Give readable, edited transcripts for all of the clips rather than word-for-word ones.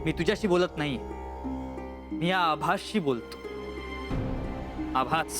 मी तुझ्याशी बोलत नाही, मी या आभासशी बोलतो. आभास,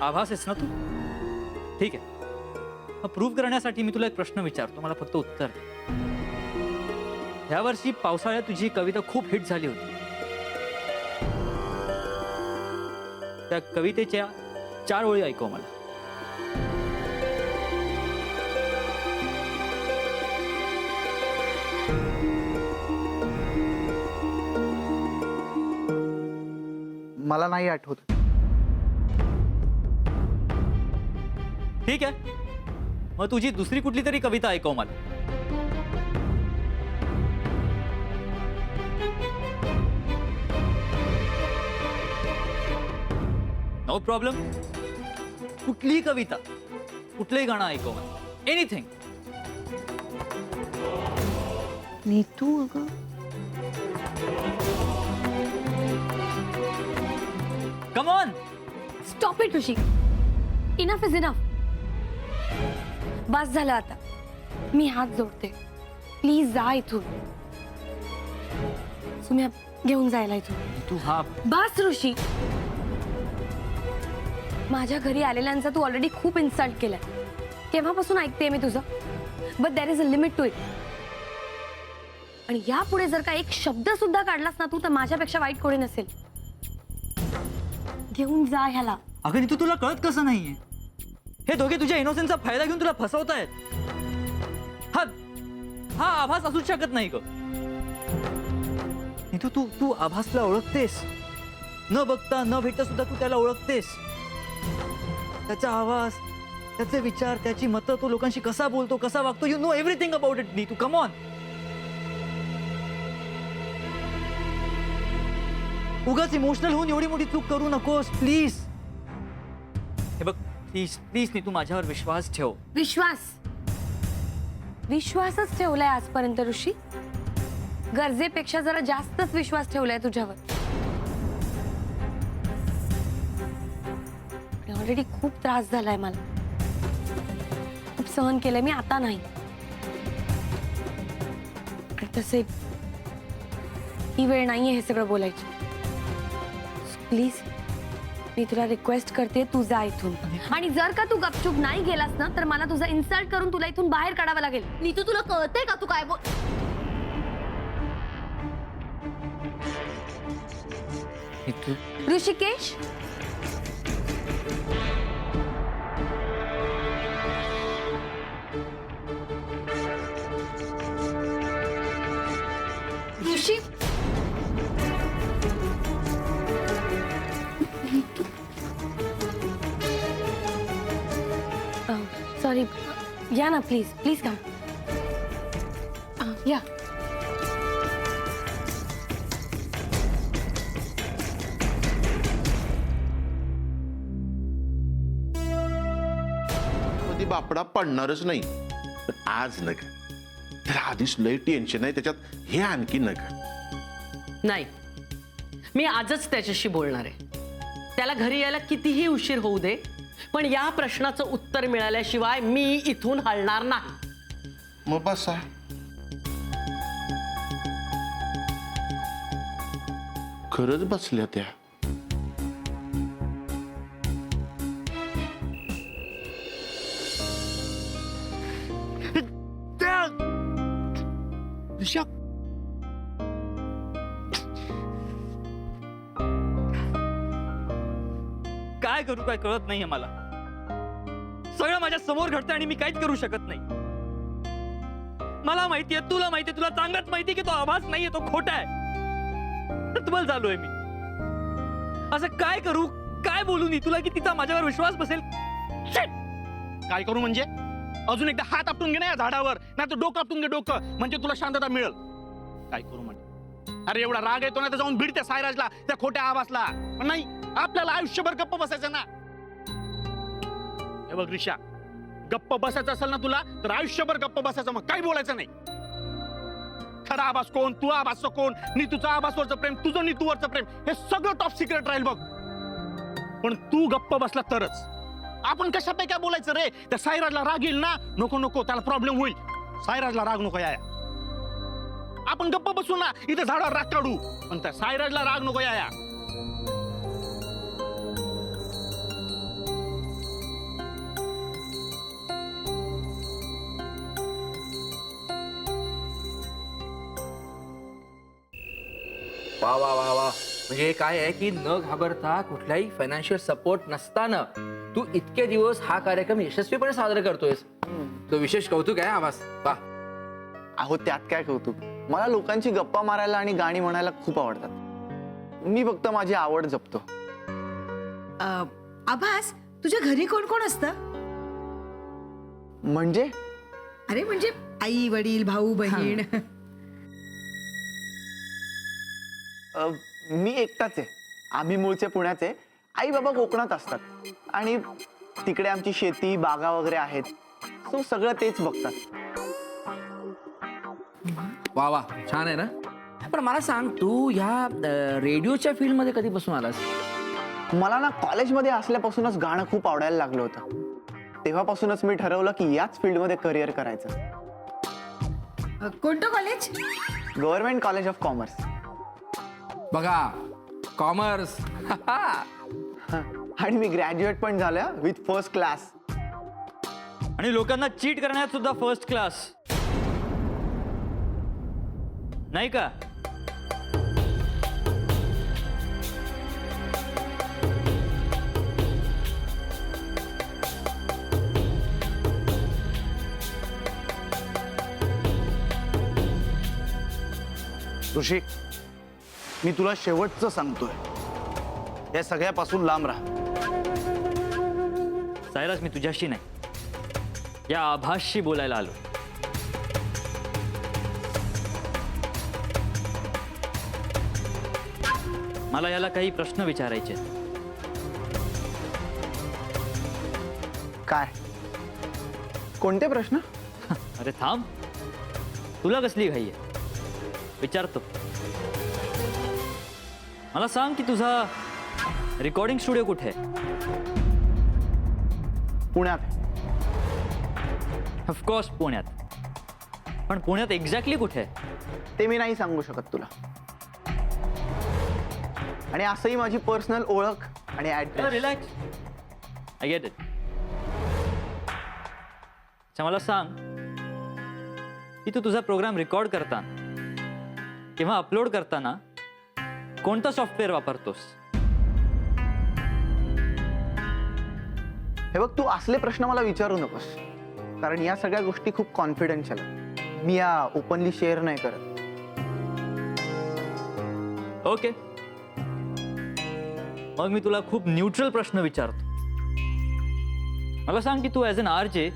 आभास आहेस ना तू? ठीक आहे, मग प्रूव्ह करण्यासाठी मी तुला एक प्रश्न विचारतो, मला फक्त उत्तर दे. ह्या वर्षी पावसाळ्यात तुझी कविता खूप हिट झाली होती. त्या कवितेच्या 4 ओळी ऐकव मला. मला नाही आठवत. ठीक आहे, मग तुझी दुसरी कुठली तरी कविता ऐकव मला. नो प्रॉब्लेम, कुठलीही कविता, कुठलंही गाणं ऐकव मला. एनिथिंग. नीतू अगं, come on. Stop it Rishi. Enough is enough. बस झालं आता. मी हात जोडते, प्लीज जा इथून. तुम्ही घेऊन जायला इथून. तू हा बस ऋषी. माझ्या घरी आलेल्यांचा तू ऑलरेडी खूप इन्सल्ट केलाय. केव्हापासून ऐकते मी तुझं. But there is a limit to it. आणि यापुढे जर का एक शब्द सुद्धा काढलास ना तू, तर माझ्यापेक्षा वाईट कोणी नसेल. घेऊन जा ह्याला. अगं नीतू, तुला कळत कसं नाहीये? हे दोघे तुझ्या इनोसेन्सचा फायदा घेऊन तुला फसवतायत. हा हा आभास असूच शकत नाही ग. नीतू, तू तू आभासला ओळखतेस. न बघता न भेटता सुद्धा तू त्याला ओळखतेस. त्याचा आवाज, त्याचे विचार, त्याची मतं, तो लोकांशी कसा बोलतो, कसा वागतो. You know everything about it Neetu. Come on. उगाच इमोशनल होऊन एवढी मोठी चूक करू नकोस प्लीज. हे बघ, प्लीज प्लीज नीतू, माझ्यावर विश्वास ठेव. विश्वास, विश्वासच ठेवलाय आजपर्यंत ऋषी. गरजेपेक्षा जरा जास्तच विश्वास ठेवलाय तुझ्यावर. ऑलरेडी खूप त्रास झालाय मला. खूप सहन केलंय मी, आता नाही. आणि तसे ही वेळ नाहीये हे सगळं बोलायची. प्लीज मी तुला रिक्वेस्ट करते, तू जा इथून. आणि जर का तू गपचूप नाही गेलास ना, तर मला तुझा इन्सल्ट करून तुला इथून बाहेर काढावं लागेल. नीतू, तुला कळतंय का तू काय बोल. नीतू, ऋषिकेश, ऋषी, सॉरी. या ना प्लीज, प्लीज कम. या. कधी बापडा पडणारच नाही, पण आज नका. त्याला आधीच लय टेन्शन आहे, त्याच्यात हे आणखी नका. नाही, मी आजच त्याच्याशी बोलणार आहे. त्याला घरी यायला कितीही उशीर होऊ दे, पण या प्रश्नाचं उत्तर मिळाल्याशिवाय मी इथून हलणार नाही. मग बसा. खरंच बसल्या त्या. काय करू काय कळत नाहीये मला. सगळं माझ्या समोर घडतंय आणि मी काहीच करू शकत नाही. मला माहितीये, तुला माहितीये, तुला चांगलंच माहितीये की तो आभास नाहीये, तो खोटा आहे. तत्बल झालोय मी. असं काय करू, काय बोलू नी तुला की तिचा माझ्यावर विश्वास बसेल. काय करू म्हणजे? अजून एकदा हात आपटून घे ना या झाडावर, नाही तर डोकं आपटून घे डोकं, म्हणजे तुला शांतता मिळेल. काय करू म्हणजे? अरे एवढा राग येतो ना, तर जाऊन भिड त्या सायराजला, त्या खोट्या आभासला. पण नाही, आपल्याला आयुष्यभर गप्प बसायचं ना. हे बघ ऋषा, गप्प बसायचं असेल ना तुला, तर आयुष्यभर गप्प बसायचं, मग काही बोलायचं नाही. खरा आभास कोण, तू आभासचं कोण, नीतूचं आभासवरचं प्रेम, तुझं नीतूवरचं प्रेम, हे सगळं टॉप सिक्रेट राहील बघ. पण तू गप्प बसला तरच. आपण कशापैकी बोलायचं रे? त्या सायराजला राग येईल ना. नको नको, त्याला प्रॉब्लेम होईल. सायराजला राग नको. या आपण गप्प बसू ना, इथे झाडावर राग काढू. पण त्या सायराजला राग नको या. वा वा वा वा, म्हणजे हे काय आहे की न घाबरता कुठलाही फायनान्शियल सपोर्ट नसताना तू इतके दिवस हा कार्यक्रम यशस्वीपणे साजरा करतोयस. तो विशेष कौतुक आहे आवाज. वा. अहो त्यात काय कौतुक. मला लोकांची गप्पा मारायला आणि गाणी म्हणायला खूप आवडतात. मी फक्त माझी आवड जपतो. आभास, तुझ्या घरी कोण कोण असतं? म्हणजे अरे म्हणजे आई वडील भाऊ बहीण. मी एकटाच आहे. आम्ही मूळचे पुण्याचे. आई बाबा कोकणात असतात आणि तिकडे आमची शेती बागा वगैरे आहेत. सो सगळं तेच बघतात. वा वा, छान आहे ना. पण मला सांग, तू ह्या रेडिओच्या फील्ड मध्ये कधीपासून आलास? मला ना कॉलेजमध्ये असल्यापासूनच गाणं खूप आवडायला लागलं होतं. तेव्हापासूनच मी ठरवलं की याच फील्डमध्ये करिअर करायचं. कोणतं college? Government college of commerce. बघा, कॉमर्स. आणि मी ग्रॅज्युएट पण झालं विथ फर्स्ट क्लास. आणि लोकांना चीट करण्यात सुद्धा फर्स्ट क्लास, नाही का? ऋषी, मी तुला शेवटचं सांगतोय, या सगळ्यापासून लांब राहा. सायराज, मी तुझ्याशी नाही, या आभासशी बोलायला आलो. मला याला काही प्रश्न विचारायचे आहेत. काय? कोणते प्रश्न? अरे थांब, तुला कसली घाई आहे? विचारतो. मला सांग की तुझा रेकॉर्डिंग स्टुडिओ कुठे आहे? पुण्यात. ऑफकोर्स पुण्यात. पण पुण्यात एक्झॅक्टली कुठे आहे? ते मी नाही सांगू शकत तुला. आणि असंही माझी पर्सनल ओळख आणि address. Relax, I get it. अच्छा, मला सांग की तू तुझा प्रोग्राम रेकॉर्ड करताना किंवा अपलोड करताना कोणतं सॉफ्टवेअर वापरतोस? हे बघ, तू असले प्रश्न मला विचारू नकोस, कारण या सगळ्या गोष्टी खूप कॉन्फिडेन्शियल आहेत. मी या ओपनली शेअर नाही करत. ओके, मग मी तुला खूप न्यूट्रल प्रश्न विचारतो. मला सांग की तू ॲज अन आरजे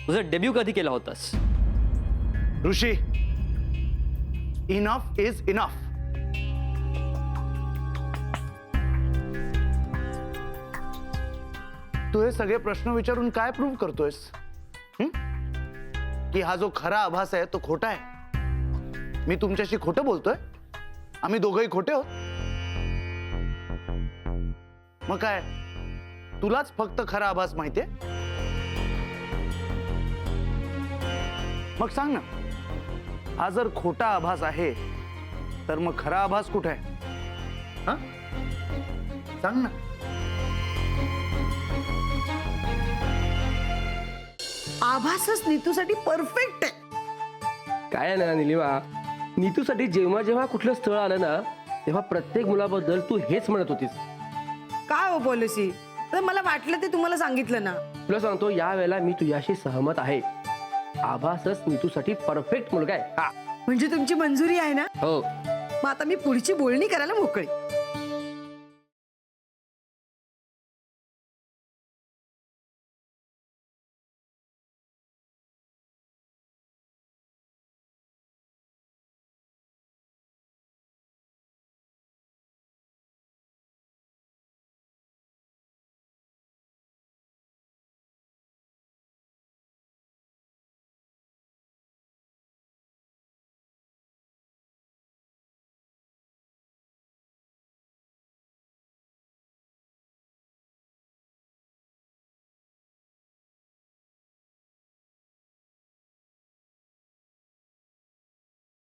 तुझा डेब्यू कधी केला होतास? ऋषी, इनफ इज इनफ. तू हे सगळे प्रश्न विचारून काय प्रूव्ह करतोयस? की हा जो खरा आभास आहे तो खोटा आहे? मी तुमच्याशी खोटं बोलतोय? आम्ही दोघंही खोटे आहोत? मग काय, तुलाच फक्त खरा आभास माहितीये? मग सांग ना, हा जर खोटा आभास आहे तर मग खरा आभास कुठे आहे? हा, सांग ना. आभासच नीतूसाठी परफेक्ट आहे. काय आहे ना निलिमा, नीतूसाठी जेव्हा जेव्हा कुठलं स्थळ आलं ना, तेव्हा प्रत्येक मुलाबद्दल तू हेच म्हणत होतीस. काय हो पॉलिसी? मला वाटलं ते तुम्हाला सांगितलं ना. तुला सांगतो, या वेळेला मी तुझ्याशी सहमत आहे. आभासच नीतूसाठी परफेक्ट मुलगा आहे. हा, म्हणजे तुमची मंजुरी आहे ना? हो. मग आता मी पुढची बोलणी करायला मोकळी.